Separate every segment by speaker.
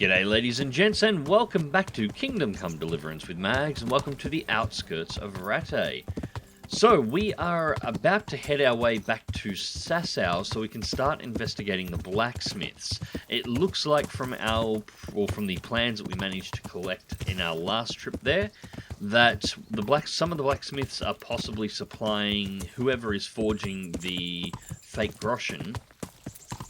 Speaker 1: G'day ladies and gents, and welcome back to Kingdom Come Deliverance with Mags, and welcome to the outskirts of Rattay. So, we are about to head our way back to Sasau so we can start investigating the blacksmiths. It looks like from the plans that we managed to collect in our last trip there, that some of the blacksmiths are possibly supplying whoever is forging the fake groschen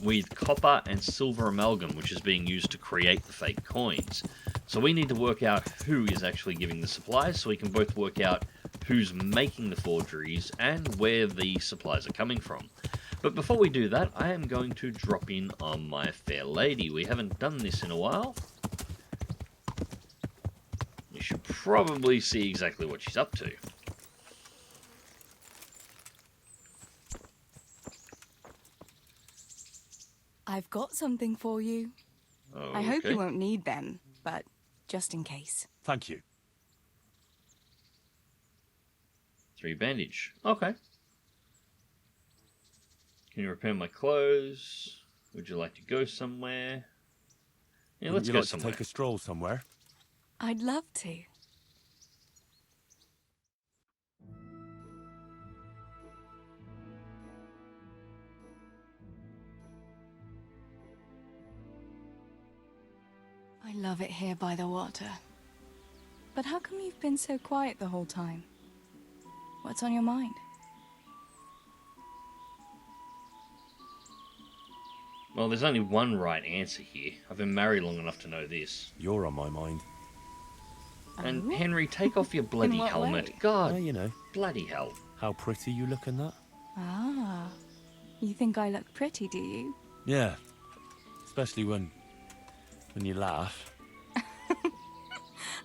Speaker 1: with copper and silver amalgam, which is being used to create the fake coins. So we need to work out who is actually giving the supplies, so we can both work out who's making the forgeries and where the supplies are coming from. But before we do that, I am going to drop in on my fair lady. We haven't done this in a while. We should probably see exactly what she's up to.
Speaker 2: I've got something for you.
Speaker 1: Okay.
Speaker 2: I hope you won't need them, but just in case.
Speaker 3: Thank you.
Speaker 1: 3 bandage. Okay. Can you repair my clothes? Would you like to go somewhere? Yeah, let's go somewhere.
Speaker 3: Take a stroll somewhere?
Speaker 2: I'd love to. I love it here by the water. But how come you've been so quiet the whole time? What's on your mind?
Speaker 1: Well, there's only one right answer here. I've been married long enough to know this.
Speaker 3: You're on my mind.
Speaker 1: And Henry, take off your bloody
Speaker 2: what
Speaker 1: helmet.
Speaker 2: way?
Speaker 1: God,
Speaker 3: You know,
Speaker 1: bloody hell.
Speaker 3: how pretty you look in that.
Speaker 2: Ah, you think I look pretty, do you?
Speaker 3: Yeah, especially when you laugh.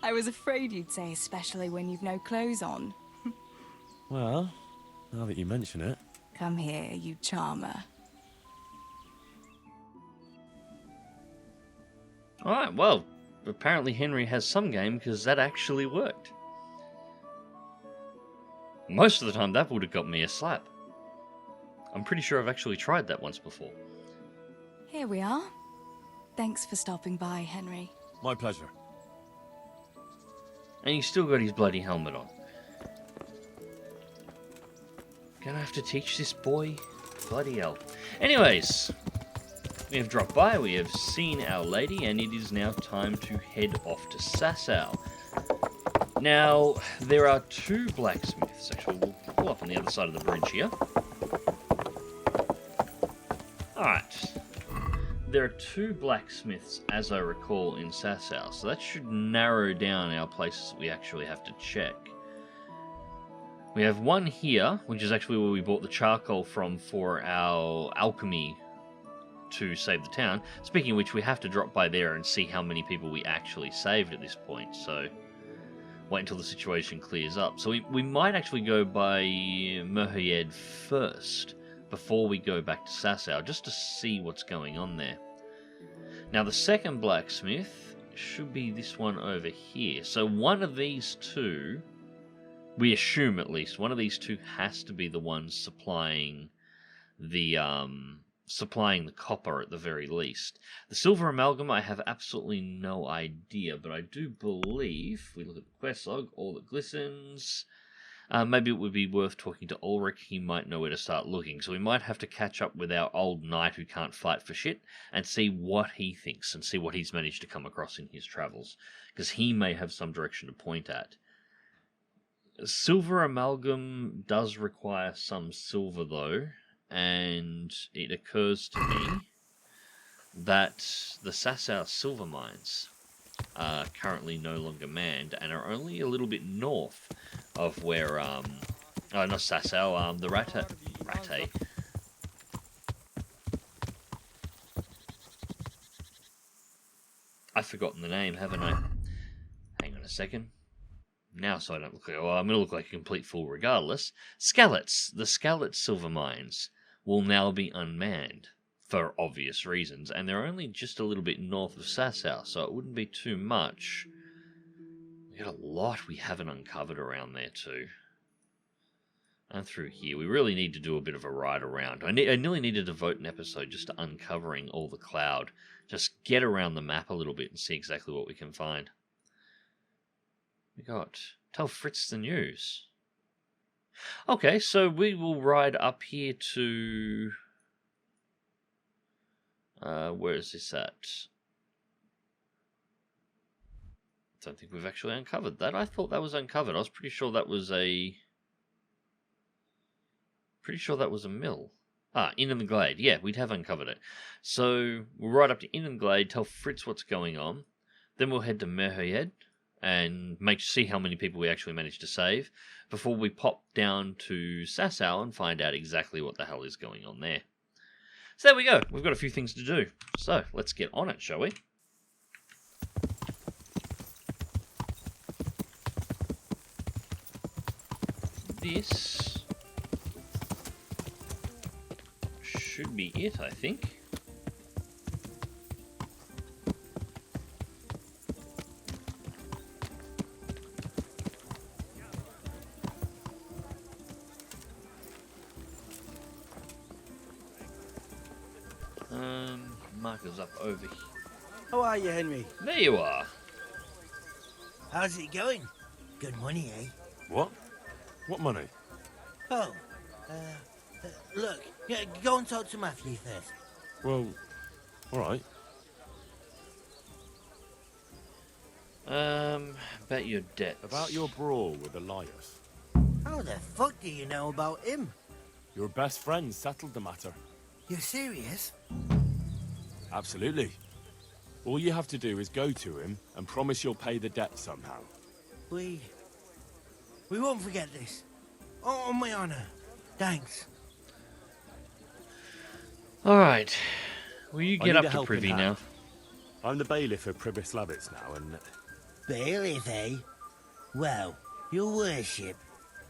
Speaker 2: I was afraid you'd say especially when you've no clothes on.
Speaker 3: Well, now that you mention it.
Speaker 2: Come here, you charmer.
Speaker 1: Alright, well, apparently Henry has some game because that actually worked. Most of the time that would have got me a slap. I'm pretty sure I've actually tried that once before.
Speaker 2: Here we are. Thanks for stopping by, Henry.
Speaker 3: My pleasure.
Speaker 1: And he's still got his bloody helmet on. Gonna have to teach this boy? Bloody hell. Anyways, we have dropped by, we have seen our lady, and it is now time to head off to Sasau. Now, there are 2 blacksmiths. Actually, we'll pull up on the other side of the bridge here. Alright. There are 2 blacksmiths, as I recall, in Sasau, so that should narrow down our places that we actually have to check. We have one here, which is actually where we bought the charcoal from for our alchemy to save the town. Speaking of which, we have to drop by there and see how many people we actually saved at this point, so wait until the situation clears up. So we might actually go by Merhojed first, before we go back to Sasau, just to see what's going on there. Now, the second blacksmith should be this one over here. So one of these 2, we assume at least, one of these 2 has to be the one supplying the copper at the very least. The silver amalgam, I have absolutely no idea, but I do believe, if we look at the quest log, all that glistens. Maybe it would be worth talking to Ulrich. He might know where to start looking. So we might have to catch up with our old knight who can't fight for shit and see what he thinks and see what he's managed to come across in his travels. Because he may have some direction to point at. Silver amalgam does require some silver though. And it occurs to me that the Sasau silver mines are currently no longer manned and are only a little bit north of where, not Sasau, the Rattay. I've forgotten the name, haven't I? Hang on a second. Now, so I don't look like, well, I'm going to look like a complete fool regardless. Skallets. The Skallets silver mines will now be unmanned for obvious reasons, and they're only just a little bit north of Sasau, so it wouldn't be too much. We got a lot we haven't uncovered around there too. And through here. We really need to do a bit of a ride around. I nearly need to devote an episode just to uncovering all the cloud. Just get around the map a little bit and see exactly what we can find. We got tell Fritz the news. Okay, so we will ride up here to... where is this at? I don't think we've actually uncovered that. I thought that was uncovered. I was pretty sure that was a... mill. Ah, Inn in the Glade. Yeah, we'd have uncovered it. So we'll ride up to Inn in the Glade, tell Fritz what's going on. Then we'll head to Merhojed and see how many people we actually managed to save before we pop down to Sasau and find out exactly what the hell is going on there. So there we go. We've got a few things to do. So let's get on it, shall we? This should be it, I think. Marker's up over here.
Speaker 4: How are you, Henry?
Speaker 1: There you are.
Speaker 4: How's it going? Good money, eh?
Speaker 3: What? What money?
Speaker 4: Oh, look, yeah, go and talk to Matthew first.
Speaker 3: Well, all right.
Speaker 1: About your debts.
Speaker 3: About your brawl with Elias.
Speaker 4: How the fuck do you know about him?
Speaker 3: Your best friend settled the matter.
Speaker 4: You're serious?
Speaker 3: Absolutely. All you have to do is go to him and promise you'll pay the debt somehow.
Speaker 4: We won't forget this. On my honor. Thanks.
Speaker 1: Alright. Will you
Speaker 3: I
Speaker 1: get
Speaker 3: need
Speaker 1: up
Speaker 3: a
Speaker 1: to
Speaker 3: helping
Speaker 1: privy now?
Speaker 3: hand. I'm the bailiff of Pribyslavitz now, and...
Speaker 4: Bailiff, eh? Well, your worship,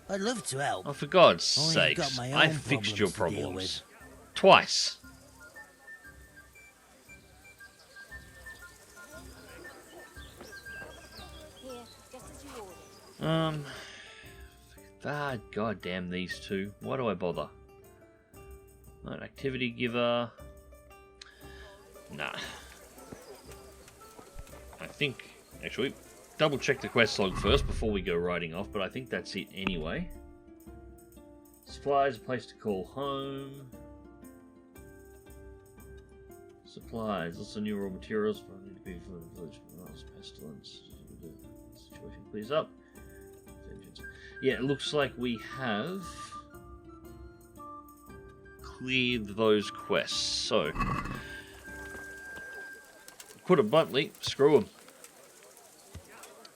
Speaker 4: I'd love to help.
Speaker 1: Oh, for God's
Speaker 4: Only
Speaker 1: sakes.
Speaker 4: got my
Speaker 1: I
Speaker 4: own
Speaker 1: fixed your
Speaker 4: problems to deal
Speaker 1: problems.
Speaker 4: with.
Speaker 1: Twice. God damn these two. Why do I bother? Right, activity giver. Nah. I think, actually, double check the quest log first before we go riding off, but I think that's it anyway. Supplies, a place to call home. Supplies, lots of new raw materials. Need to be for the village pestilence. Situation clears up. Yeah, it looks like we have cleared those quests. So, put it bluntly, screw them.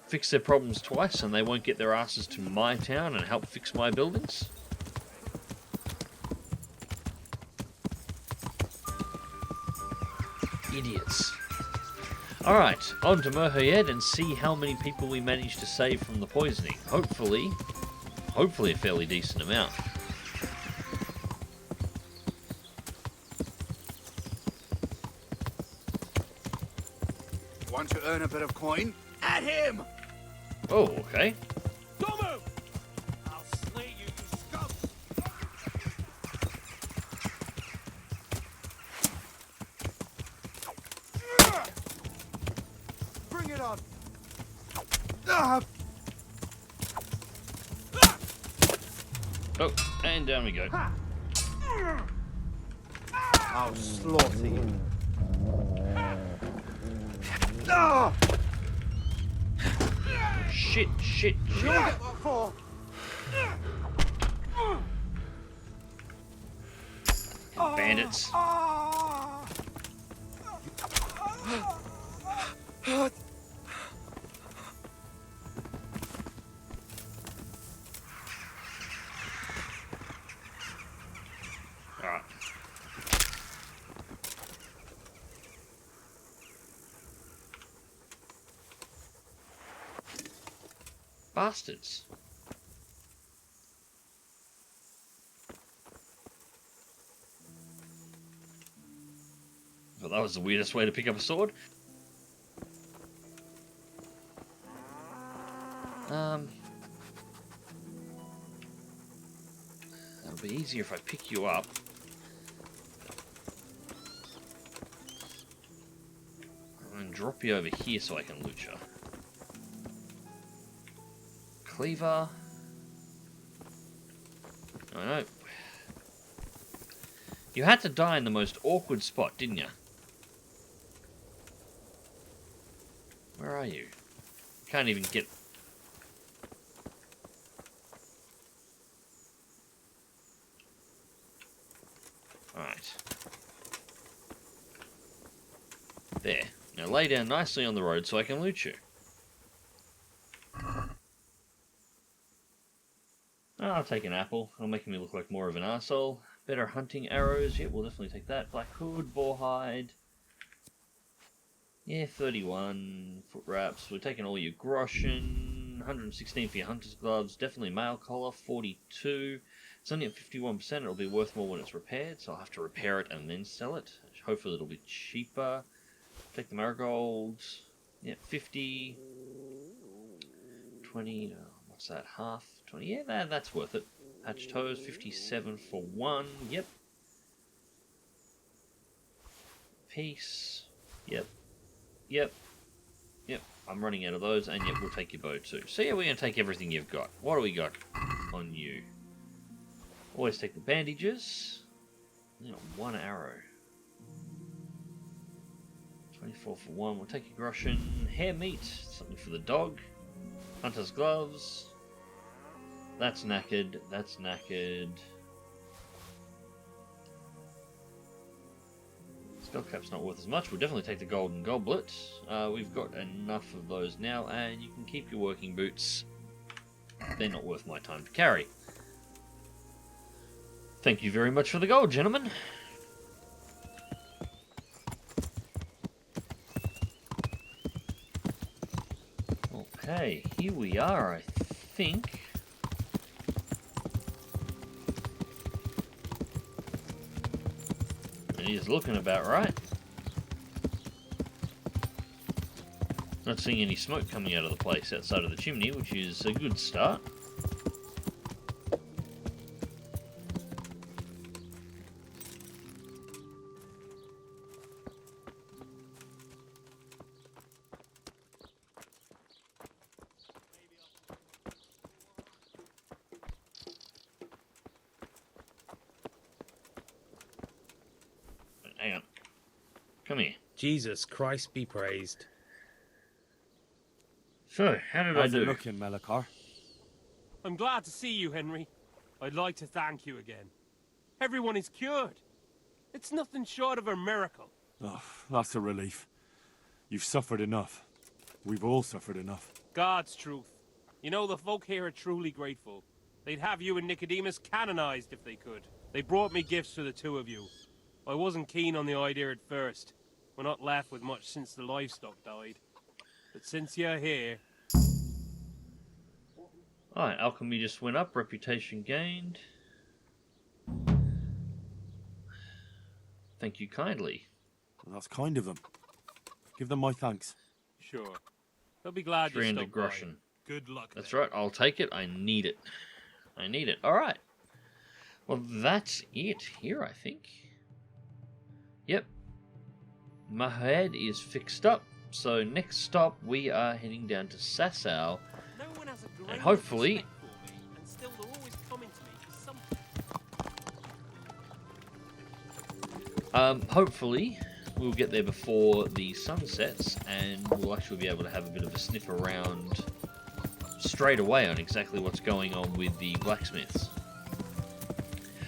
Speaker 1: Fix their problems twice, and they won't get their asses to my town and help fix my buildings. Idiots. Alright, on to Merhojed and see how many people we manage to save from the poisoning. Hopefully a fairly decent amount.
Speaker 5: Want to earn a bit of coin? At him!
Speaker 1: Oh, okay.
Speaker 5: Don't move! I'll slay you, you scum! Bring it on!
Speaker 1: Oh, and down we go.
Speaker 5: I'll slaughter you.
Speaker 1: Shit.
Speaker 5: You'll get what for?
Speaker 1: Bandits. Alright. Bastards. Well, that was the weirdest way to pick up a sword. It'll be easier if I pick you up. And drop you over here so I can loot you. Cleaver. I know. You had to die in the most awkward spot, didn't you? Where are you? Can't even get... Alright. There. Now lay down nicely on the road so I can loot you. I'll take an apple. It'll make me look like more of an arsehole. Better hunting arrows. Yeah, we'll definitely take that. Black hood, boar hide. Yeah, 31 foot wraps. We're taking all your groschen. 116 for your hunter's gloves. Definitely mail collar. 42. It's only at 51%. It'll be worth more when it's repaired, so I'll have to repair it and then sell it. Hopefully it'll be cheaper. Take the marigolds. Yeah, 50. 20. What's that? Half. 20. Yeah, that's worth it. Hatch toes. 57 for 1. Yep. Piece. Yep. Yep. Yep. I'm running out of those, and yep, we'll take your bow too. So yeah, we're going to take everything you've got. What do we got on you? Always take the bandages. You know, 1 arrow. 24 for 1. We'll take your groschen. Hair meat. Something for the dog. Hunter's gloves. That's knackered. That's knackered. Skullcap's not worth as much. We'll definitely take the golden goblet. We've got enough of those now, and you can keep your working boots. They're not worth my time to carry. Thank you very much for the gold, gentlemen. Okay, here we are, I think. It is looking about right. Not seeing any smoke coming out of the place outside of the chimney, which is a good start. Hang on. Come here.
Speaker 6: Jesus Christ be praised.
Speaker 1: So, how did I
Speaker 3: How's
Speaker 1: do?
Speaker 3: it looking, Melikar?
Speaker 5: I'm glad to see you, Henry. I'd like to thank you again. Everyone is cured. It's nothing short of a miracle.
Speaker 3: Oh, that's a relief. You've suffered enough. We've all suffered enough.
Speaker 5: God's truth. You know, the folk here are truly grateful. They'd have you and Nicodemus canonized if they could. They brought me gifts for the two of you. I wasn't keen on the idea at first. We're not left with much since the livestock died. But since you're here...
Speaker 1: Alright, alchemy just went up, reputation gained. Thank you kindly.
Speaker 3: Well, that's kind of them. Give them my thanks.
Speaker 5: Sure. They'll be glad you
Speaker 1: 300
Speaker 5: stopped by.
Speaker 1: groschen.
Speaker 5: Good luck.
Speaker 1: That's right, I'll take it. I need it. I need it. Alright. Well, that's it here, I think. Yep. Merhojed is fixed up. So next stop, we are heading down to Sasau.
Speaker 5: No one has a great
Speaker 1: And hopefully...
Speaker 5: respect for me, and still they're always coming to me for something.
Speaker 1: Hopefully, we'll get there before the sun sets, and we'll actually be able to have a bit of a sniff around straight away on exactly what's going on with the blacksmiths.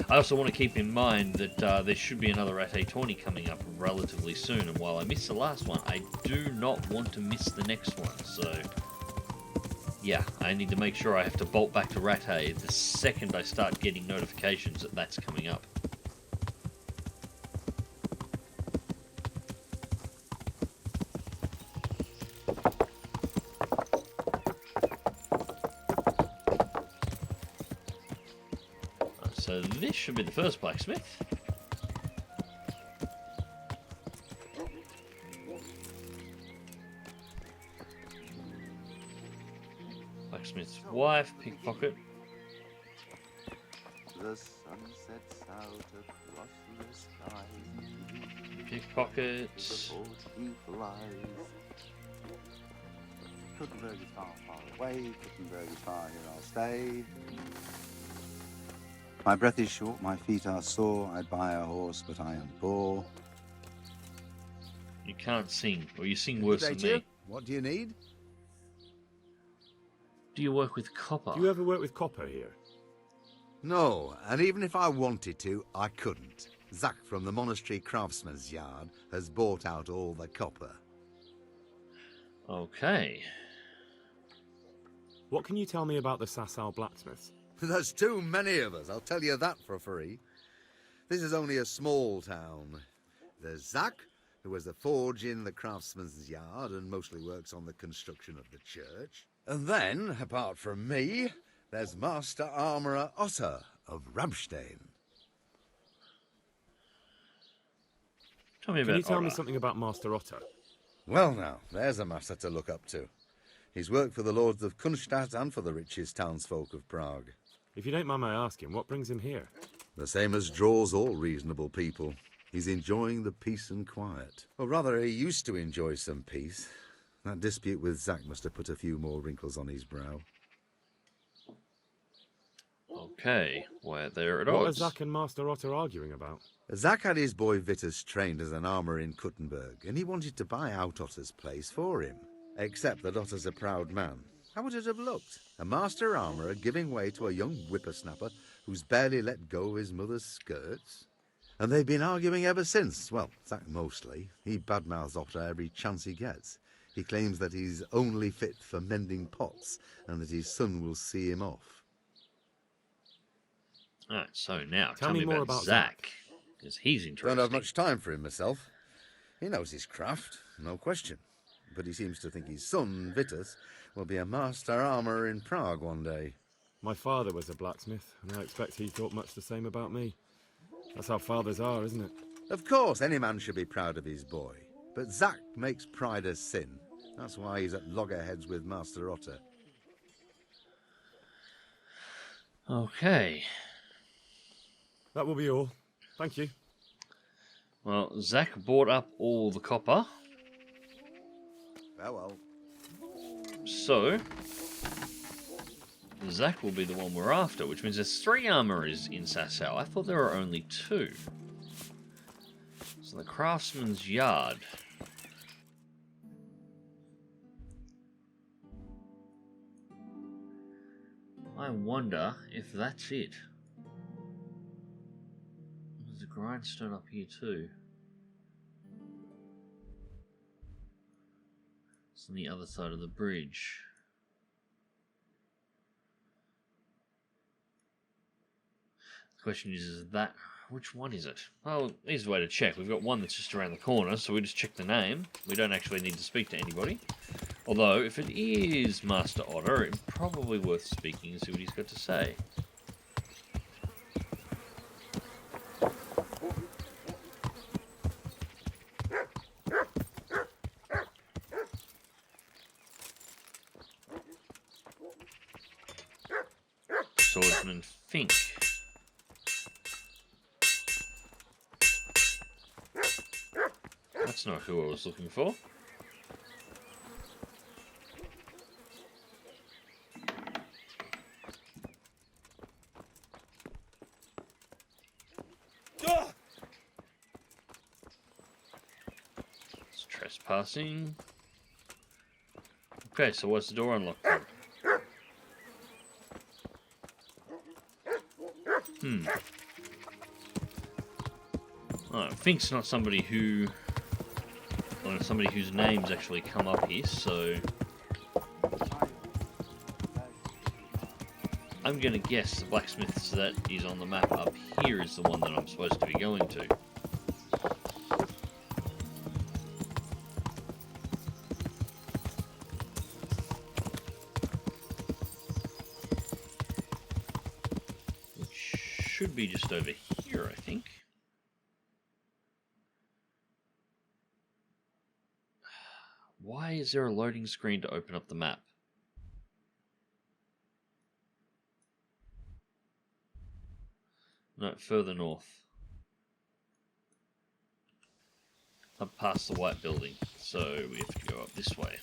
Speaker 1: I also want to keep in mind that there should be another Rattay tourney coming up relatively soon, and while I missed the last one, I do not want to miss the next one, so yeah, I need to make sure I have to bolt back to Rattay the second I start getting notifications that that's coming up. So this should be the first blacksmith. Blacksmith's wife, pickpocket.
Speaker 7: The sun sets out across the sky.
Speaker 1: Pickpocket.
Speaker 7: The boat he flies. Kuttenberg is far, far away. Kuttenberg is far, here I'll stay. My breath is short, my feet are sore. I'd buy a horse, but I am poor.
Speaker 1: You can't sing, or you sing worse than
Speaker 8: Good day,
Speaker 1: me.
Speaker 8: what do you need?
Speaker 1: Do you work with copper?
Speaker 3: Do you ever work with copper here?
Speaker 8: No, and even if I wanted to, I couldn't. Zach from the Monastery Craftsman's Yard has bought out all the copper.
Speaker 1: Okay.
Speaker 3: What can you tell me about the Sasau blacksmiths?
Speaker 8: There's too many of us, I'll tell you that for free. This is only a small town. There's Zach, who has a forge in the Craftsman's Yard and mostly works on the construction of the church. And then, apart from me, there's Master Armourer Otter of Ramstein.
Speaker 1: Tell me about
Speaker 3: Can you tell
Speaker 1: Otter.
Speaker 3: me something about Master Otter?
Speaker 8: Well now, there's a master to look up to. He's worked for the lords of Kunstadt and for the richest townsfolk of Prague.
Speaker 3: If you don't mind my asking, what brings him here?
Speaker 8: The same as draws all reasonable people. He's enjoying the peace and quiet. Or rather, he used to enjoy some peace. That dispute with Zach must have put a few more wrinkles on his brow.
Speaker 1: Okay, well, there it
Speaker 3: What are
Speaker 1: is.
Speaker 3: Zach and Master Otter arguing about?
Speaker 8: Zach had his boy Vitus trained as an armourer in Kuttenberg, and he wanted to buy out Otter's place for him. Except that Otter's a proud man. How would it have looked? A master armourer giving way to a young whippersnapper who's barely let go of his mother's skirts? And they've been arguing ever since. Well, Zach mostly. He badmouths Otter every chance he gets. He claims that he's only fit for mending pots, and that his son will see him off.
Speaker 1: Alright, so now
Speaker 3: Tell me more about
Speaker 1: Zach, because he's interesting.
Speaker 8: Don't have much time for him myself. He knows his craft, no question. But he seems to think his son, Vitus, will be a master armourer in Prague one day.
Speaker 3: My father was a blacksmith, and I expect he thought much the same about me. That's how fathers are, isn't it?
Speaker 8: Of course, any man should be proud of his boy. But Zach makes pride a sin. That's why he's at loggerheads with Master Otter.
Speaker 1: Okay.
Speaker 3: That will be all. Thank you.
Speaker 1: Well, Zach bought up all the copper.
Speaker 8: Farewell.
Speaker 1: So, Zach will be the one we're after, which means there's 3 armourers in Sasau. I thought there were only 2. So the Craftsman's Yard. I wonder if that's it. There's a grindstone up here too. It's on the other side of the bridge. The question is that, which one is it? Well, here's the way to check. We've got one that's just around the corner, so we just check the name. We don't actually need to speak to anybody. Although, if it is Master Otter, it's probably worth speaking and see what he's got to say. Swordsman Fink. That's not who I was looking for. It's trespassing. Okay, so what's the door unlocked from? Fink's not somebody who... Well, somebody whose name's actually come up here, so... I'm gonna guess the blacksmiths that is on the map up here is the one that I'm supposed to be going to. Which should be just over here, I think. Why is there a loading screen to open up the map? No, further north. Up past the white building. So we have to go up this way.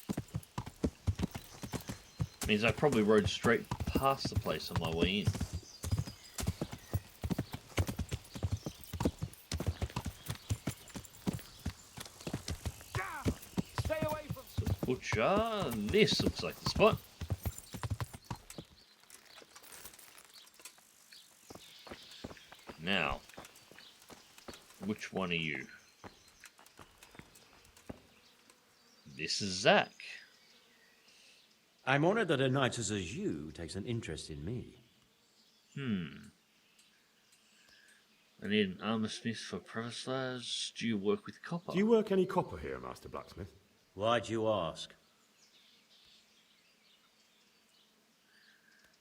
Speaker 1: Means I probably rode straight past the place on my way in.
Speaker 5: Stay away from...
Speaker 1: So butcher, this looks like the spot. Now, which one are you? This is Zach.
Speaker 9: I'm honored that a knight such as you takes an interest in me.
Speaker 1: I need an armor smith for Previslaz. Do you work with copper?
Speaker 3: Do you work any copper here, Master Blacksmith?
Speaker 9: Why'd you ask?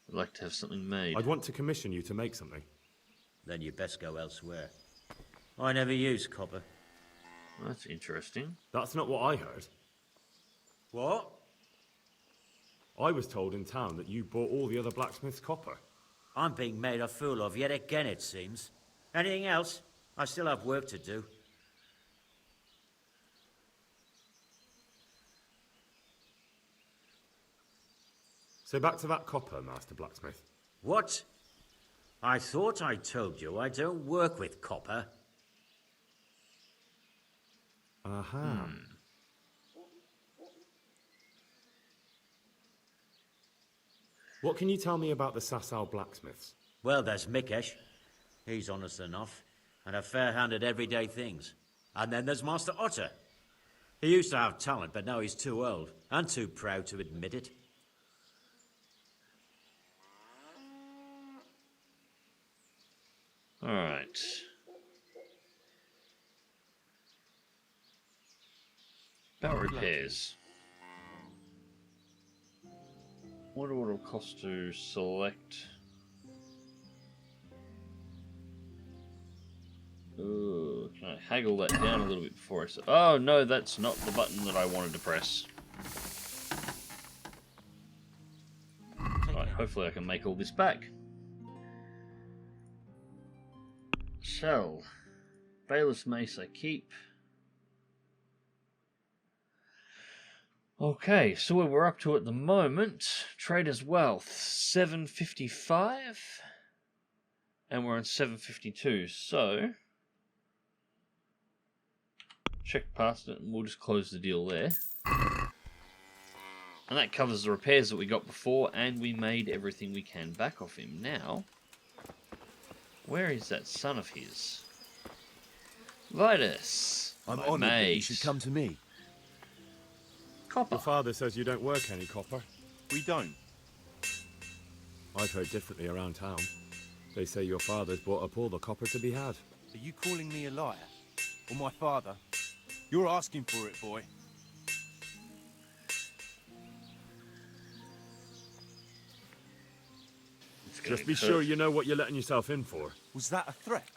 Speaker 1: I'd like to have something made.
Speaker 3: I'd want to commission you to make something.
Speaker 9: Then you best go elsewhere. I never use copper.
Speaker 1: That's interesting.
Speaker 3: That's not what I heard.
Speaker 9: What?
Speaker 3: I was told in town that you bought all the other blacksmiths' copper.
Speaker 9: I'm being made a fool of yet again, it seems. Anything else? I still have work to do.
Speaker 3: So back to that copper, Master Blacksmith.
Speaker 9: What? I thought I told you I don't work with copper.
Speaker 3: Aha. What can you tell me about the Sasau blacksmiths?
Speaker 9: Well, there's Mikesh. He's honest enough, and a fair-handed everyday things. And then there's Master Otter. He used to have talent, but now he's too old, and too proud to admit it.
Speaker 1: Alright. About repairs. Wonder what it'll cost to select. Ooh, can I haggle that down a little bit before I say... Oh, no, that's not the button that I wanted to press. Right, hopefully I can make all this back. Sell. Bayless Mace I keep. Okay, so where we're up to at the moment, Trader's Wealth, 755. And we're on 752, so... check past it and we'll just close the deal there. And that covers the repairs that we got before, and we made everything we can back off him. Now, where is that son of his? Vitus.
Speaker 10: I'm
Speaker 1: my
Speaker 10: honored that you
Speaker 1: mate.
Speaker 10: should come to me.
Speaker 1: Copper.
Speaker 3: Your father says you don't work any copper.
Speaker 10: We don't.
Speaker 3: I've heard differently around town. They say your father's bought up all the copper to be had.
Speaker 10: Are you calling me a liar? Or my father? You're asking for it, boy.
Speaker 3: Just be sure you know what you're letting yourself in for.
Speaker 10: Was that a threat?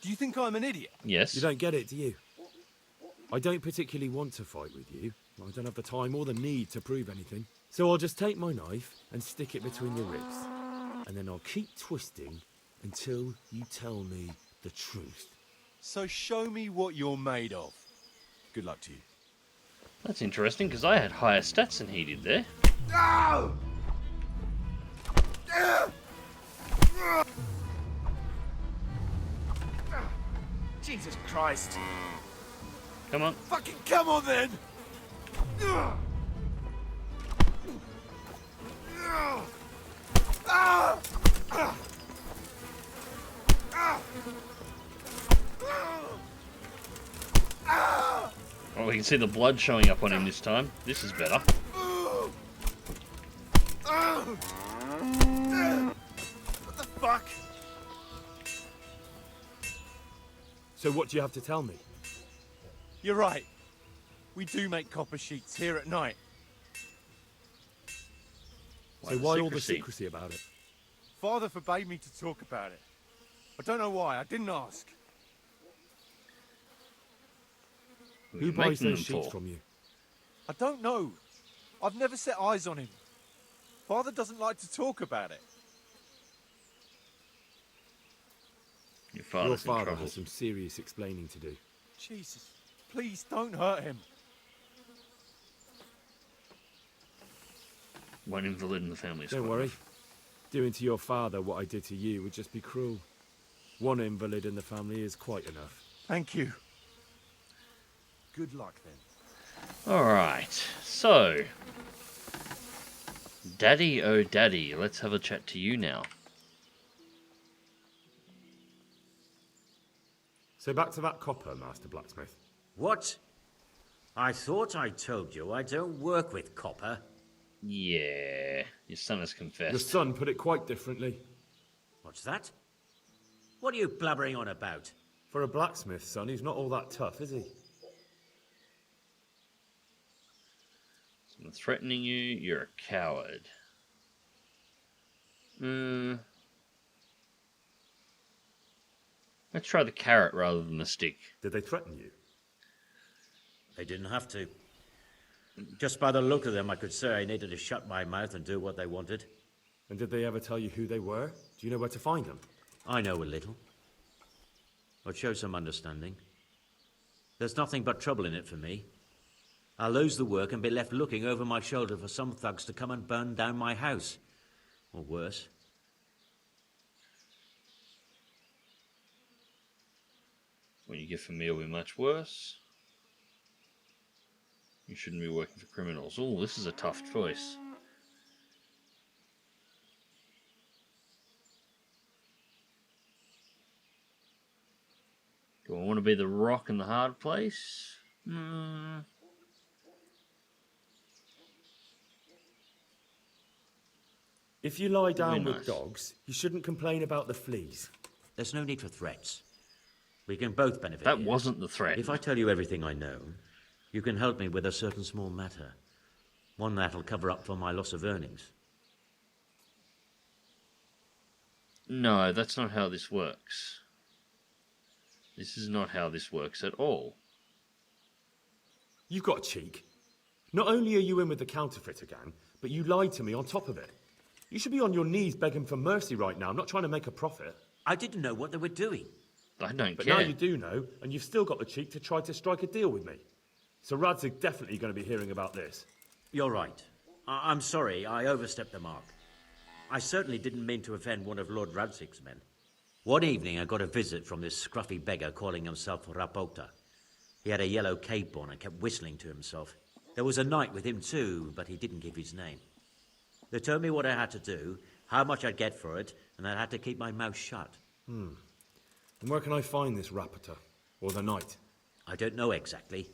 Speaker 10: Do you think I'm an idiot?
Speaker 1: Yes.
Speaker 3: You don't get it, do you? I don't particularly want to fight with you. I don't have the time or the need to prove anything. So I'll just take my knife and stick it between your ribs. And then I'll keep twisting until you tell me the truth.
Speaker 10: So show me what you're made of. Good luck to you.
Speaker 1: That's interesting, because I had higher stats than he did there.
Speaker 10: No! Jesus Christ.
Speaker 1: Come on.
Speaker 10: Fucking come on then!
Speaker 1: Oh, we can see the blood showing up on him this time. This is better.
Speaker 10: What the fuck?
Speaker 3: So what do you have to tell me?
Speaker 10: You're right. We do make copper sheets here at night.
Speaker 3: So why all the secrecy about it?
Speaker 10: Father forbade me to talk about it. I don't know why. I didn't ask.
Speaker 3: Who buys those sheets from you?
Speaker 10: I don't know. I've never set eyes on him. Father doesn't like to talk about it.
Speaker 1: Your father's in trouble.
Speaker 3: has some serious explaining to do.
Speaker 10: Jesus, please don't hurt him.
Speaker 1: One invalid in the family is
Speaker 3: Don't
Speaker 1: quite
Speaker 3: worry.
Speaker 1: enough.
Speaker 3: Doing to your father what I did to you would just be cruel. One invalid in the family is quite enough.
Speaker 10: Thank you. Good luck then.
Speaker 1: Alright, so... Daddy, oh daddy, let's have a chat to you now.
Speaker 3: So back to that copper, Master Blacksmith.
Speaker 9: What? I thought I told you I don't work with copper.
Speaker 1: Yeah, your son has confessed.
Speaker 3: Your son put it quite differently.
Speaker 9: What's that? What are you blabbering on about?
Speaker 3: For a blacksmith, son, he's not all that tough, is he?
Speaker 1: Someone threatening you, you're a coward. Let's try the carrot rather than the stick.
Speaker 3: Did they threaten you?
Speaker 9: They didn't have to. Just by the look of them, I could say I needed to shut my mouth and do what they wanted.
Speaker 3: And did they ever tell you who they were? Do you know where to find them?
Speaker 9: I know a little. I'd show some understanding. There's nothing but trouble in it for me. I'll lose the work and be left looking over my shoulder for some thugs to come and burn down my house. Or worse.
Speaker 1: When you get for me, it'll be much worse. You shouldn't be working for criminals. Oh, this is a tough choice. Do I want to be the rock in the hard place?
Speaker 3: If you lie down
Speaker 1: Very
Speaker 3: with
Speaker 1: nice.
Speaker 3: dogs, you shouldn't complain about the fleas.
Speaker 9: There's no need for threats. We can both benefit.
Speaker 1: That
Speaker 9: here.
Speaker 1: wasn't the threat.
Speaker 9: If I tell you everything I know, you can help me with a certain small matter. One that'll cover up for my loss of earnings.
Speaker 1: No, that's not how this works. This is not how this works at all.
Speaker 3: You've got a cheek. Not only are you in with the counterfeiter gang, but you lied to me on top of it. You should be on your knees begging for mercy right now. I'm not trying to make a profit.
Speaker 9: I didn't know what they were doing.
Speaker 1: I don't
Speaker 3: But
Speaker 1: care.
Speaker 3: now you do know, and you've still got the cheek to try to strike a deal with me. So Rads are definitely going to be hearing about this.
Speaker 9: You're right. I'm sorry, I overstepped the mark. I certainly didn't mean to offend one of Lord Radzig's men. One evening I got a visit from this scruffy beggar calling himself Rapota. He had a yellow cape on and kept whistling to himself. There was a knight with him too, but he didn't give his name. They told me what I had to do, how much I'd get for it, and I had to keep my mouth shut.
Speaker 3: And where can I find this Rapota? Or the knight?
Speaker 9: I don't know exactly.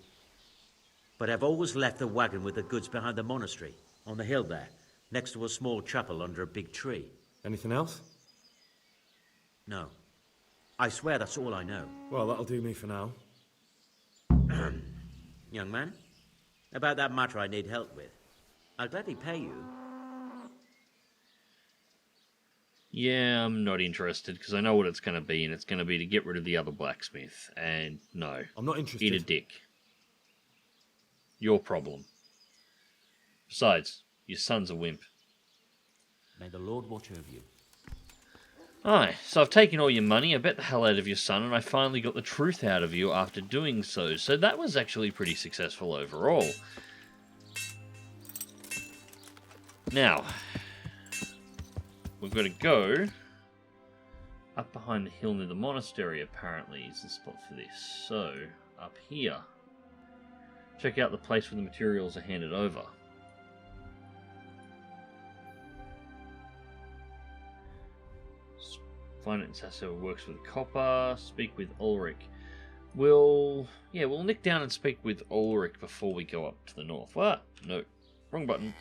Speaker 9: But I've always left the wagon with the goods behind the monastery, on the hill there, next to a small chapel under a big tree.
Speaker 3: Anything else?
Speaker 9: No. I swear that's all I know.
Speaker 3: Well, that'll do me for now.
Speaker 9: Young man, about that matter I need help with. I'll gladly pay you.
Speaker 1: Yeah, I'm not interested because I know what it's going to be, and it's going to be to get rid of the other blacksmith. And no.
Speaker 3: I'm not interested.
Speaker 1: Eat a dick. Your problem. Besides, your son's a wimp.
Speaker 9: May the Lord watch over you.
Speaker 1: Alright, so I've taken all your money, I bet the hell out of your son, and I finally got the truth out of you after doing so. So that was actually pretty successful overall. Now, we've got to go up behind the hill near the monastery, apparently, is the spot for this. So, up here. Check out the place where the materials are handed over. Find it in Sasau works with copper. Speak with Ulrich. We'll nick down and speak with Ulrich before we go up to the north. What? No. Wrong button.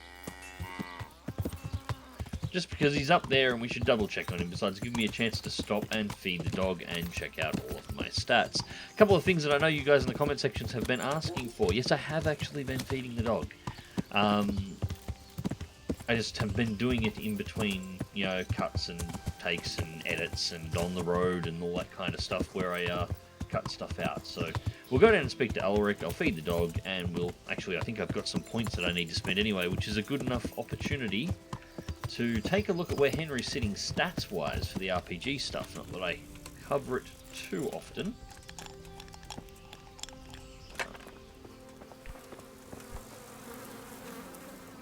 Speaker 1: Just because he's up there and we should double check on him. Besides, give me a chance to stop and feed the dog and check out all of my stats. A couple of things that I know you guys in the comment sections have been asking for. Yes, I have actually been feeding the dog. I just have been doing it in between, you know, cuts and takes and edits and on the road and all that kind of stuff where I cut stuff out. So we'll go down and speak to Ulrich, I'll feed the dog, and we'll... Actually, I think I've got some points that I need to spend anyway, which is a good enough opportunity to take a look at where Henry's sitting stats-wise for the RPG stuff. Not that I cover it too often.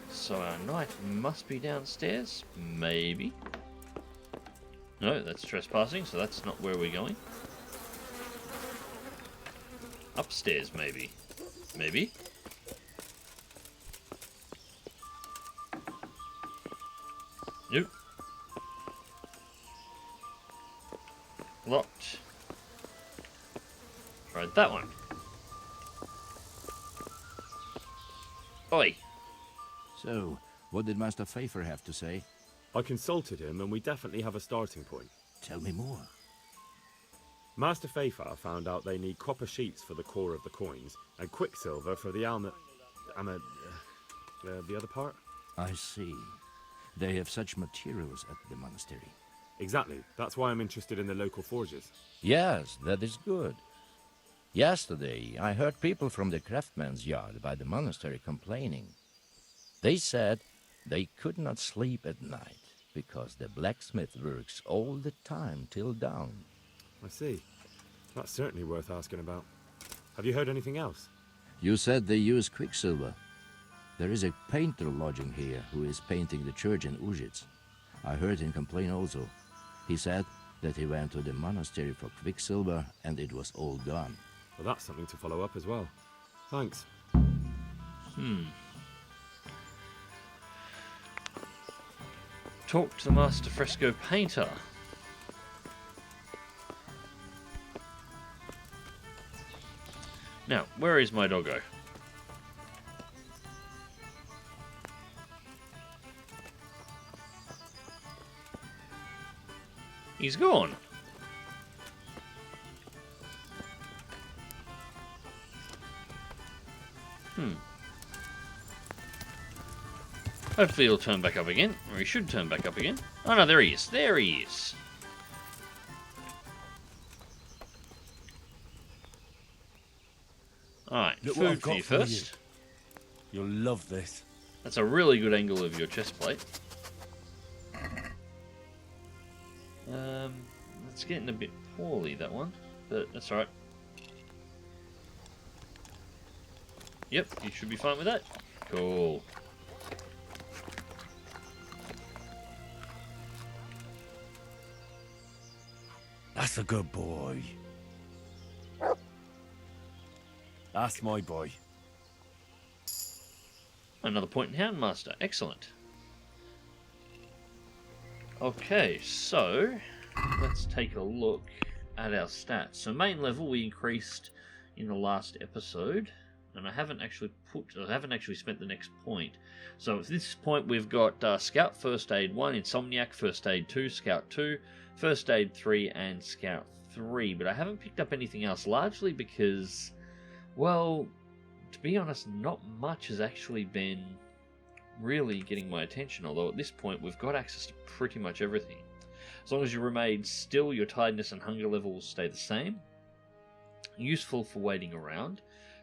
Speaker 1: So our knight must be downstairs, maybe. No, that's trespassing, so that's not where we're going. Upstairs, maybe. Maybe. Nope. Locked. Tried that one. Oi.
Speaker 11: So, what did Master Pfeiffer have to say?
Speaker 3: I consulted him and we definitely have a starting point.
Speaker 11: Tell me more.
Speaker 3: Master Pfeiffer found out they need copper sheets for the core of the coins and quicksilver for the the other part?
Speaker 11: I see. They have such materials at the monastery.
Speaker 3: Exactly. That's why I'm interested in the local forges.
Speaker 11: Yes, that is good. Yesterday, I heard people from the craftsman's yard by the monastery complaining. They said they could not sleep at night because the blacksmith works all the time till dawn.
Speaker 3: I see. That's certainly worth asking about. Have you heard anything else?
Speaker 11: You said they use quicksilver. There is a painter lodging here who is painting the church in Ujits. I heard him complain also. He said that he went to the monastery for quicksilver and it was all gone.
Speaker 3: Well, that's something to follow up as well. Thanks.
Speaker 1: Talk to the master fresco painter. Now, where is my doggo? He's gone. Hopefully he'll turn back up again, or he should turn back up again. Oh no, there he is. There he is. Alright, food for you first.
Speaker 10: You'll love this.
Speaker 1: That's a really good angle of your chest plate. It's getting a bit poorly, that one, but that's alright. Yep, you should be fine with that. Cool.
Speaker 10: That's a good boy. That's my boy.
Speaker 1: Another point in Houndmaster. Excellent. Okay, so let's take a look at our stats. So main level we increased in the last episode, and I haven't actually spent the next point. So at this point we've got Scout First Aid 1, Insomniac First Aid 2, Scout 2, First Aid 3, and Scout 3. But I haven't picked up anything else, largely because, well, to be honest, not much has actually been really getting my attention, although at this point we've got access to pretty much everything. As long as you remain still, your tiredness and hunger level will stay the same. Useful for waiting around.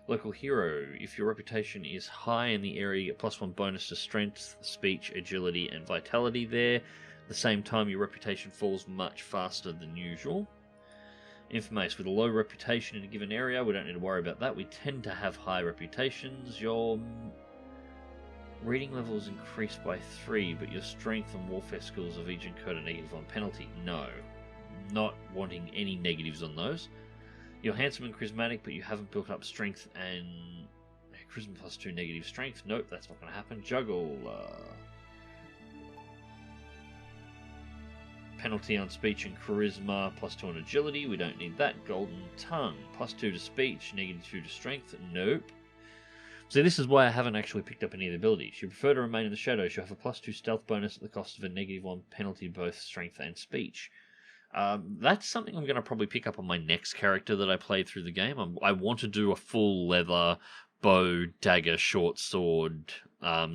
Speaker 1: Local hero, if your reputation is high in the area, you get +1 bonus to strength, speech, agility, and vitality there. At the same time, your reputation falls much faster than usual. Infamous, with a low reputation in a given area, we don't need to worry about that. We tend to have high reputations. Your reading level is increased by 3, but your strength and warfare skills have each incurred a -1 penalty. No. Not wanting any negatives on those. You're handsome and charismatic, but you haven't built up strength and charisma +2 negative strength. Nope, that's not going to happen. Juggle. Penalty on speech and charisma, +2 on agility. We don't need that. Golden tongue, +2 to speech, -2 to strength. Nope. So this is why I haven't actually picked up any of the abilities. You prefer to remain in the shadows. You have a +2 stealth bonus at the cost of a -1 penalty, both strength and speech. That's something I'm going to probably pick up on my next character that I play through the game. I want to do a full leather, bow, dagger, short sword,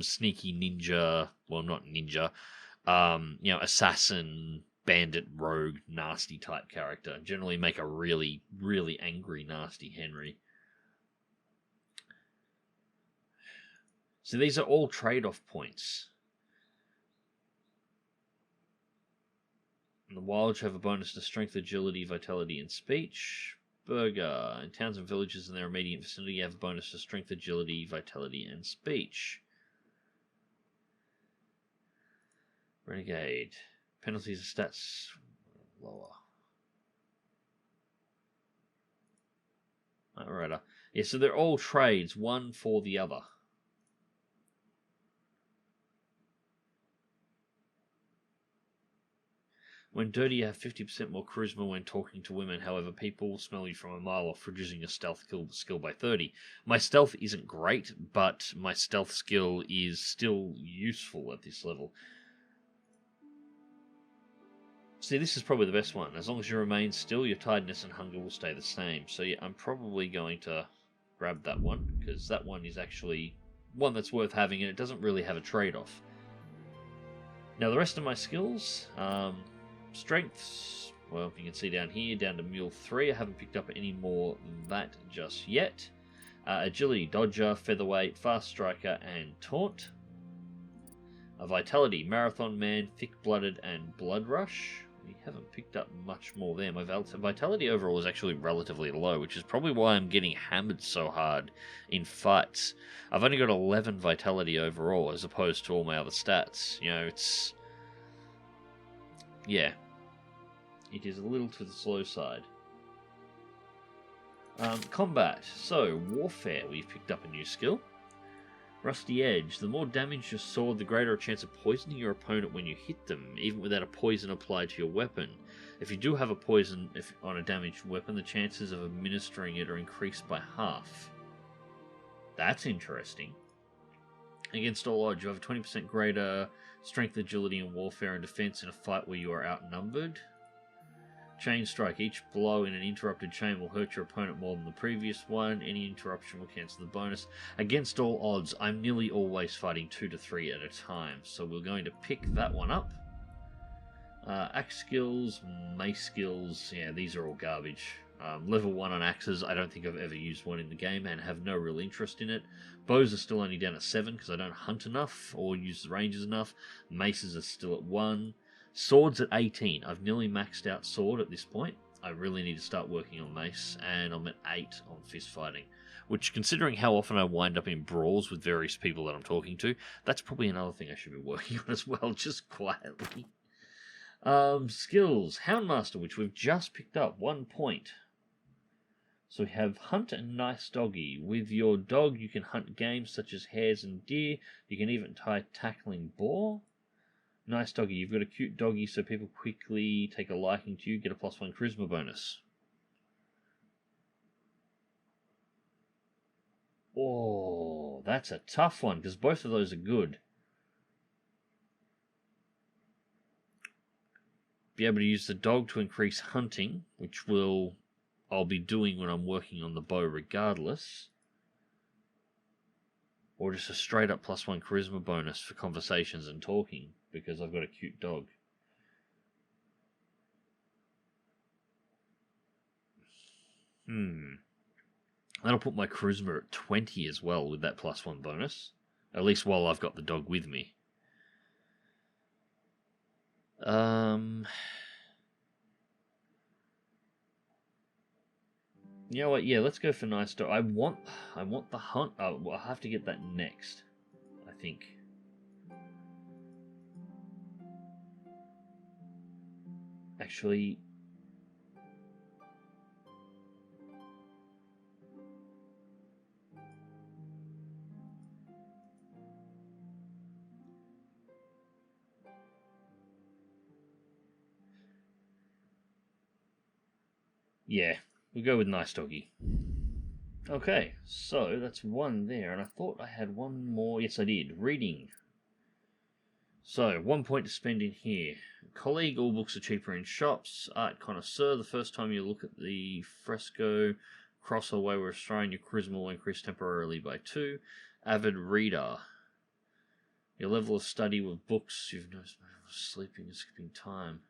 Speaker 1: sneaky ninja, well, not ninja, assassin, bandit, rogue, nasty type character. Generally make a really, really angry, nasty Henry. So these are all trade-off points. In the wild, you have a bonus to strength, agility, vitality, and speech. Burger. In towns and villages in their immediate vicinity, you have a bonus to strength, agility, vitality, and speech. Renegade. Penalties of stats lower. Alright. Yeah, so they're all trades, one for the other. When dirty, you have 50% more charisma when talking to women. However, people will smell you from a mile off, reducing your stealth skill by 30. My stealth isn't great, but my stealth skill is still useful at this level. See, this is probably the best one. As long as you remain still, your tiredness and hunger will stay the same. So yeah, I'm probably going to grab that one, because that one is actually one that's worth having, and it doesn't really have a trade-off. Now, the rest of my skills... strengths, well, you can see down here, down to Mule 3. I haven't picked up any more than that just yet. Agility, Dodger, Featherweight, Fast Striker, and Taunt. Vitality, Marathon Man, Thick-Blooded, and Blood Rush. We haven't picked up much more there. My Vitality overall is actually relatively low, which is probably why I'm getting hammered so hard in fights. I've only got 11 Vitality overall, as opposed to all my other stats. You know, it's... yeah. It is a little to the slow side. Combat. So, Warfare, we've picked up a new skill. Rusty Edge. The more damage your sword, the greater a chance of poisoning your opponent when you hit them, even without a poison applied to your weapon. If you do have a poison on a damaged weapon, the chances of administering it are increased by half. That's interesting. Against all odds, you have a 20% greater strength, agility, and warfare and defense in a fight where you are outnumbered. Chain Strike. Each blow in an interrupted chain will hurt your opponent more than the previous one. Any interruption will cancel the bonus. Against all odds, I'm nearly always fighting 2 to 3 at a time, so we're going to pick that one up. Axe skills, mace skills, yeah, these are all garbage. Level 1 on axes, I don't think I've ever used one in the game and have no real interest in it. Bows are still only down at 7 because I don't hunt enough or use the ranges enough. Maces are still at 1. Swords at 18. I've nearly maxed out sword at this point. I really need to start working on mace, and I'm at 8 on fist fighting. Which, considering how often I wind up in brawls with various people that I'm talking to, that's probably another thing I should be working on as well, just quietly. Skills. Houndmaster, which we've just picked up, 1 point. So we have Hunt and Nice Doggy. With your dog, you can hunt game such as hares and deer. You can even tie Tackling Boar. Nice Doggy. You've got a cute doggy, so people quickly take a liking to you. Get a +1 charisma bonus. Oh, that's a tough one, because both of those are good. Be able to use the dog to increase hunting, which I'll be doing when I'm working on the bow regardless. Or just a straight up +1 charisma bonus for conversations and talking, because I've got a cute dog. That'll put my charisma at 20 as well with that +1 bonus. At least while I've got the dog with me. You know what? Yeah, let's go for Nice Dog. I want the hunt. Oh, well, I'll have to get that next, I think. Actually, yeah, we'll go with Nice Doggy. Okay, so that's 1 there, and I thought I had 1 more. Yes, I did. Reading. So, 1 point to spend in here. Colleague, all books are cheaper in shops. Art Connoisseur, the first time you look at the fresco, cross away with Australian, your charisma will increase temporarily by 2. Avid Reader. Your level of study with books, you've noticed sleeping and skipping time.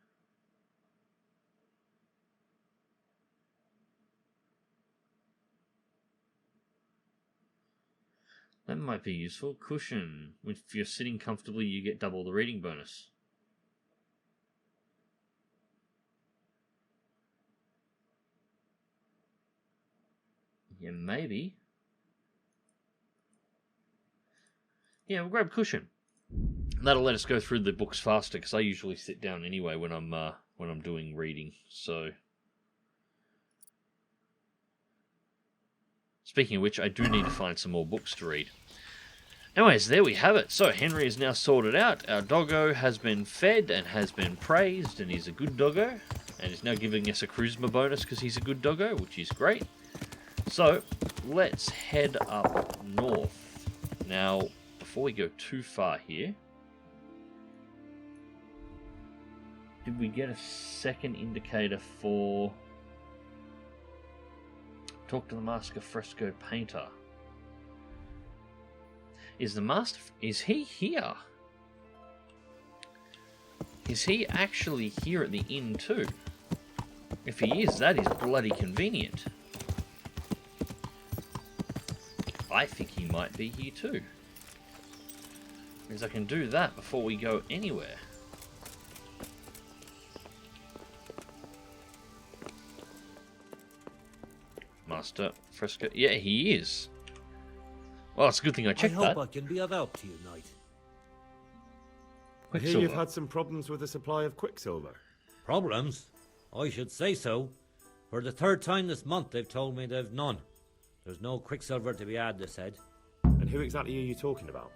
Speaker 1: That might be useful. Cushion. If you're sitting comfortably, you get double the reading bonus. Yeah, maybe. Yeah, we'll grab cushion. That'll let us go through the books faster, because I usually sit down anyway when I'm doing reading. So, speaking of which, I do need to find some more books to read. Anyways, there we have it. So Henry is now sorted out. Our doggo has been fed and has been praised, and he's a good doggo, and is now giving us a charisma bonus because he's a good doggo, which is great. So let's head up north. Now, before we go too far here, did we get a second indicator for talk to the master fresco painter? Is the master, is he here? Is he actually here at the inn too? If he is, that is bloody convenient. I think he might be here too. Means I can do that before we go anywhere. Master fresco, yeah, he is. Well, it's a good thing I checked that.
Speaker 12: I hope I can be of help to you, knight.
Speaker 3: I hear you've had some problems with the supply of quicksilver.
Speaker 12: Problems? I should say so. For the third time this month, they've told me they've none. There's no quicksilver to be had, they said.
Speaker 3: And who exactly are you talking about?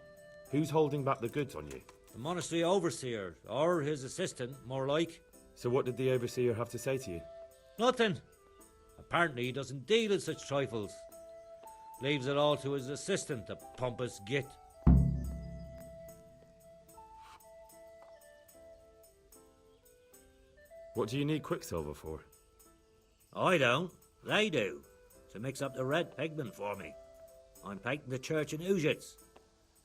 Speaker 3: Who's holding back the goods on you?
Speaker 12: The monastery overseer, or his assistant, more like.
Speaker 3: So what did the overseer have to say to you?
Speaker 12: Nothing. Apparently he doesn't deal in such trifles. Leaves it all to his assistant, the pompous git.
Speaker 3: What do you need quicksilver for?
Speaker 12: I don't. They do. To mix up the red pigment for me. I'm painting the church in Ujits.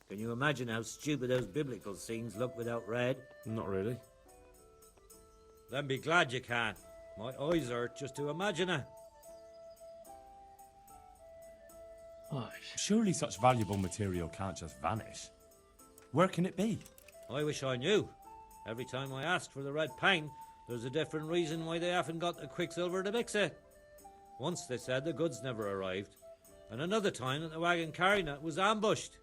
Speaker 12: Can you imagine how stupid those biblical scenes look without red?
Speaker 3: Not really.
Speaker 12: Then be glad you can. My eyes hurt just to imagine it.
Speaker 10: Surely such valuable material can't just vanish. Where can it be?
Speaker 12: I wish I knew. Every time I asked for the red paint, there's a different reason why they haven't got the quicksilver to mix it. Once they said the goods never arrived, and another time that the wagon carrying it was ambushed.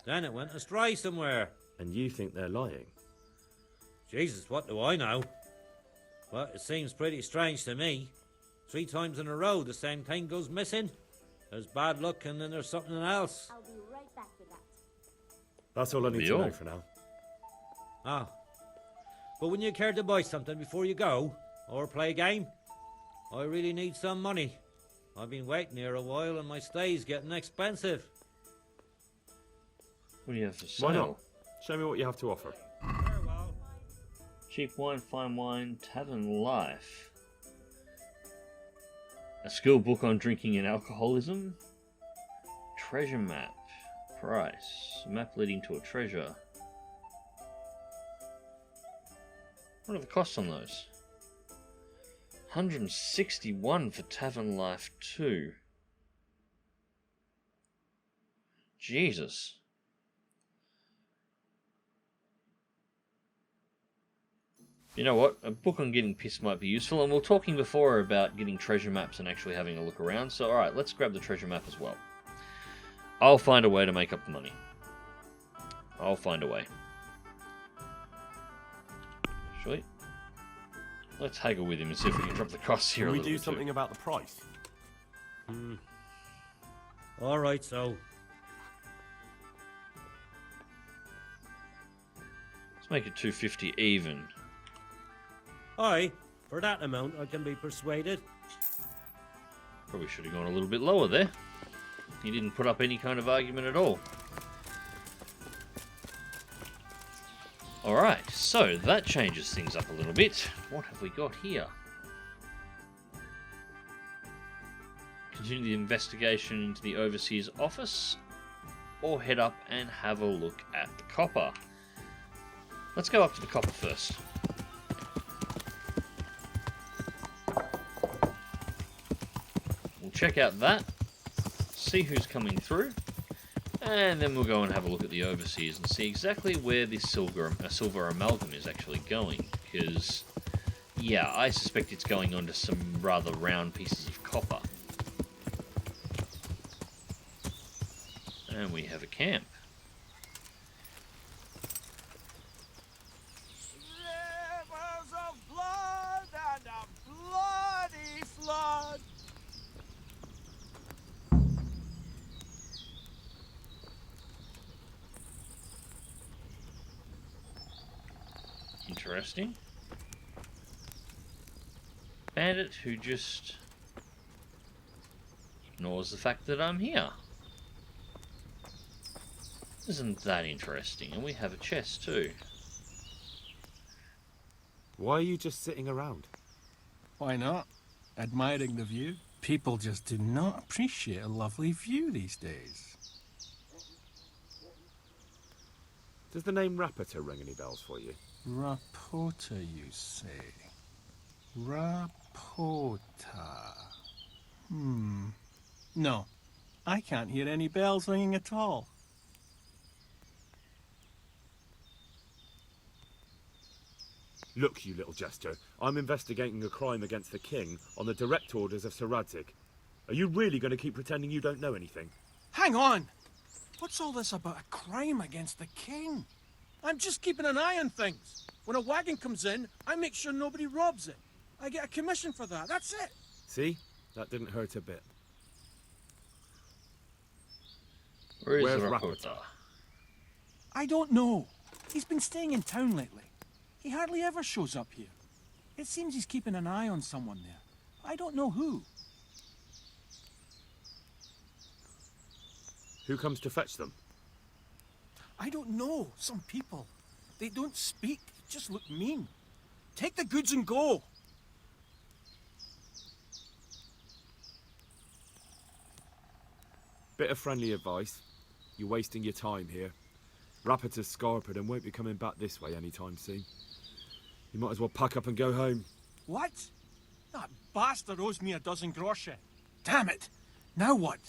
Speaker 12: Then it went astray somewhere.
Speaker 3: And you think they're lying?
Speaker 12: Jesus, what do I know? But it seems pretty strange to me. 3 times in a row the same thing goes missing. There's bad luck and then there's something else.
Speaker 13: I'll be right back with that.
Speaker 3: That's all I need to know for now.
Speaker 12: Ah. But wouldn't you care to buy something before you go? Or play a game? I really need some money. I've been waiting here a while and my stay's getting expensive.
Speaker 1: What do you have to sell?
Speaker 3: Why not? Show me what you have to offer.
Speaker 1: Cheap wine, fine wine, tavern life. A skill book on drinking and alcoholism. Treasure map. Price. A map leading to a treasure. What are the costs on those? 161 for tavern life 2. Jesus. You know what? A book on getting pissed might be useful, and we were talking before about getting treasure maps and actually having a look around, so alright, let's grab the treasure map as well. I'll find a way to make up the money. I'll find a way. Actually, let's haggle with him and see if we can drop the costs here a little bit.
Speaker 10: Can we do something about the price?
Speaker 12: Alright, so.
Speaker 1: Let's make it 250 even.
Speaker 12: Aye, for that amount I can be persuaded.
Speaker 1: Probably should have gone a little bit lower there. He didn't put up any kind of argument at all. Alright, so that changes things up a little bit. What have we got here? Continue the investigation into the overseer's office, or head up and have a look at the copper. Let's go up to the copper first. We'll check out that, see who's coming through, and then we'll go and have a look at the overseers and see exactly where this silver amalgam is actually going, because, yeah, I suspect it's going onto some rather round pieces of copper. And we have a camp.
Speaker 10: Rivers of blood and a bloody flood.
Speaker 1: Interesting. Bandit who just ignores the fact that I'm here. Isn't that interesting? And we have a chest too.
Speaker 3: Why are you just sitting around?
Speaker 10: Why not? Admiring the view. People just do not appreciate a lovely view these days.
Speaker 3: Does the name Rapita ring any bells for you?
Speaker 10: Rapota, you say? Rapota. No. I can't hear any bells ringing at all.
Speaker 3: Look, you little jester, I'm investigating a crime against the king on the direct orders of Sir Radzig. Are you really going to keep pretending you don't know anything?
Speaker 10: Hang on! What's all this about a crime against the king? I'm just keeping an eye on things. When a wagon comes in, I make sure nobody robs it. I get a commission for that, that's it.
Speaker 3: See? That didn't hurt a bit.
Speaker 1: Where's
Speaker 3: Rapita?
Speaker 1: Rapita?
Speaker 10: I don't know. He's been staying in town lately. He hardly ever shows up here. It seems he's keeping an eye on someone there. I don't know who.
Speaker 3: Who comes to fetch them?
Speaker 10: I don't know. Some people. They don't speak. They just look mean. Take the goods and go.
Speaker 3: Bit of friendly advice. You're wasting your time here. Rapita's scarpered and won't be coming back this way anytime soon. You might as well pack up and go home.
Speaker 10: What? That bastard owes me a dozen groschen. Damn it! Now what?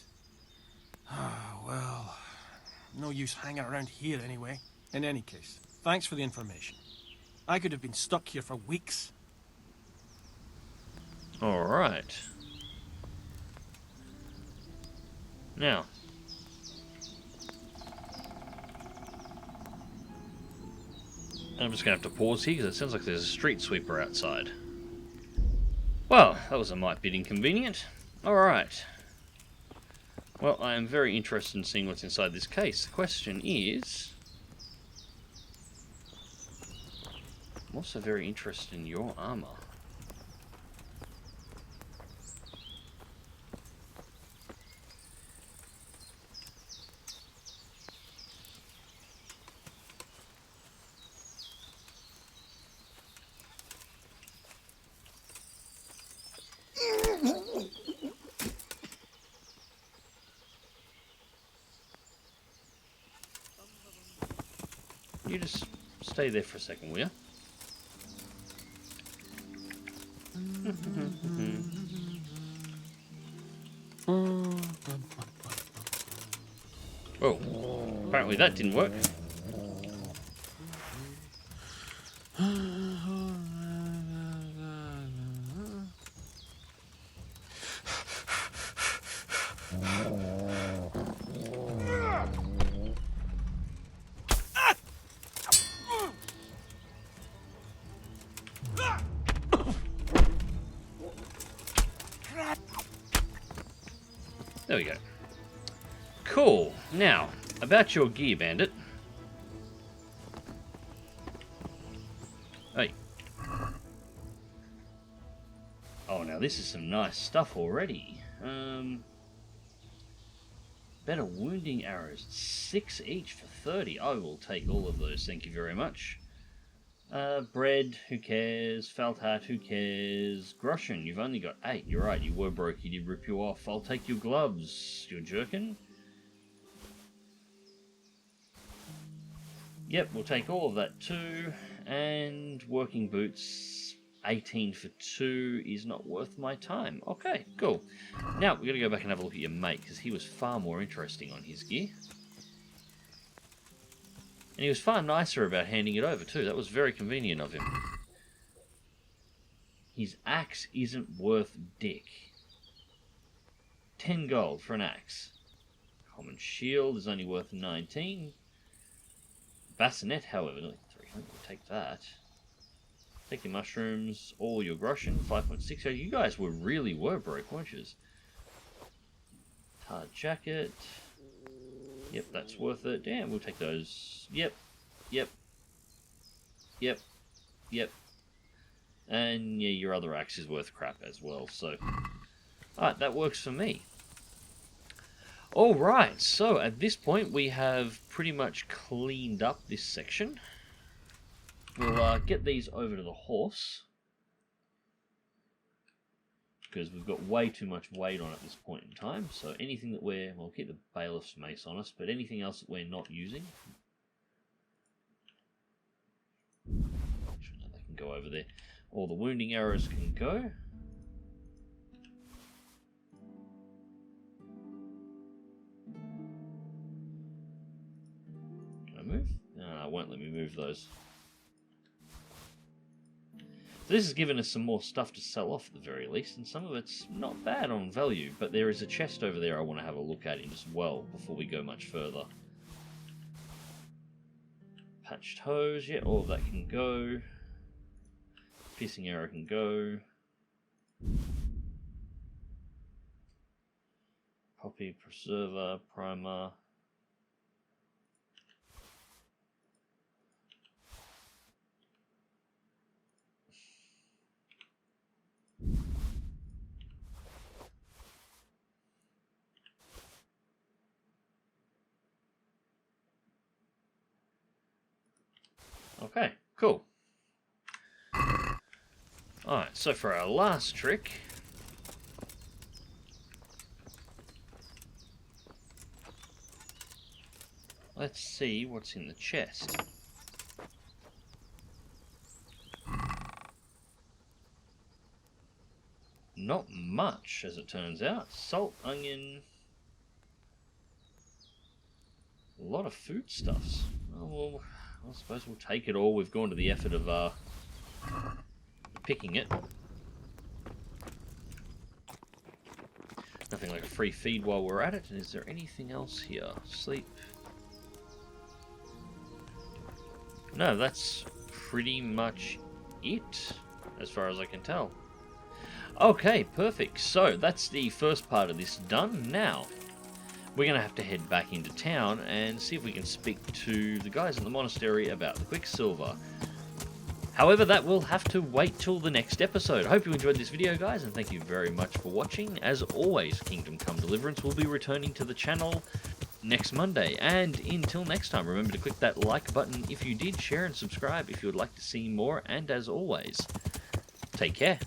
Speaker 10: Ah, well, no use hanging around here anyway. In any case, thanks for the information. I could have been stuck here for weeks.
Speaker 1: Alright. Now. I'm just going to have to pause here because it sounds like there's a street sweeper outside. Well, that was a mite bit inconvenient. Alright. Well, I am very interested in seeing what's inside this case. The question is... I'm also very interested in your armor. You just stay there for a second, will you? Oh, apparently that didn't work. There we go. Cool. Now, about your gear, Bandit. Hey. Oh, now this is some nice stuff already. Better wounding arrows. 6 each for 30. I will take all of those, thank you very much. Bread, who cares? Felt hat, who cares? Groschen, you've only got 8. You're right, you were broke, he did rip you off. I'll take your gloves, you jerkin. Yep, we'll take all of that too. And working boots, 18 for 2 is not worth my time. Okay, cool. Now, we're going to go back and have a look at your mate, because he was far more interesting on his gear. And he was far nicer about handing it over too. That was very convenient of him. His axe isn't worth dick. 10 gold for an axe. Common shield is only worth 19. Bassinet, however, like 300. We'll take that. Take your mushrooms, all your groschen, 5.6. Oh, you guys really were broke, weren't you? Hard jacket. Yep, that's worth it. Damn, we'll take those. Yep. And yeah, your other axe is worth crap as well, so... Alright, that works for me. Alright, so at this point we have pretty much cleaned up this section. We'll get these over to the horse. Because we've got way too much weight on at this point in time. So anything that we'll keep the bailiff's mace on us, but anything else that we're not using... They can go over there. All the wounding arrows can go. Can I move? No, it won't let me move those. So this has given us some more stuff to sell off at the very least, and some of it's not bad on value, but there is a chest over there I want to have a look at as well before we go much further. Patched hose, yeah, all of that can go. Piercing arrow can go. Poppy, preserver, primer. Okay, cool. Alright, so for our last trick, let's see what's in the chest. Not much, as it turns out. Salt, onion, a lot of foodstuffs. Oh, well, I suppose we'll take it all. We've gone to the effort of picking it. Nothing like a free feed while we're at it. And is there anything else here? Sleep. No, that's pretty much it, as far as I can tell. Okay, perfect. So that's the first part of this done. Now we're going to have to head back into town and see if we can speak to the guys in the monastery about the Quicksilver. However, that will have to wait till the next episode. I hope you enjoyed this video, guys, and thank you very much for watching. As always, Kingdom Come Deliverance will be returning to the channel next Monday. And until next time, remember to click that like button if you did, share and subscribe if you would like to see more. And as always, take care.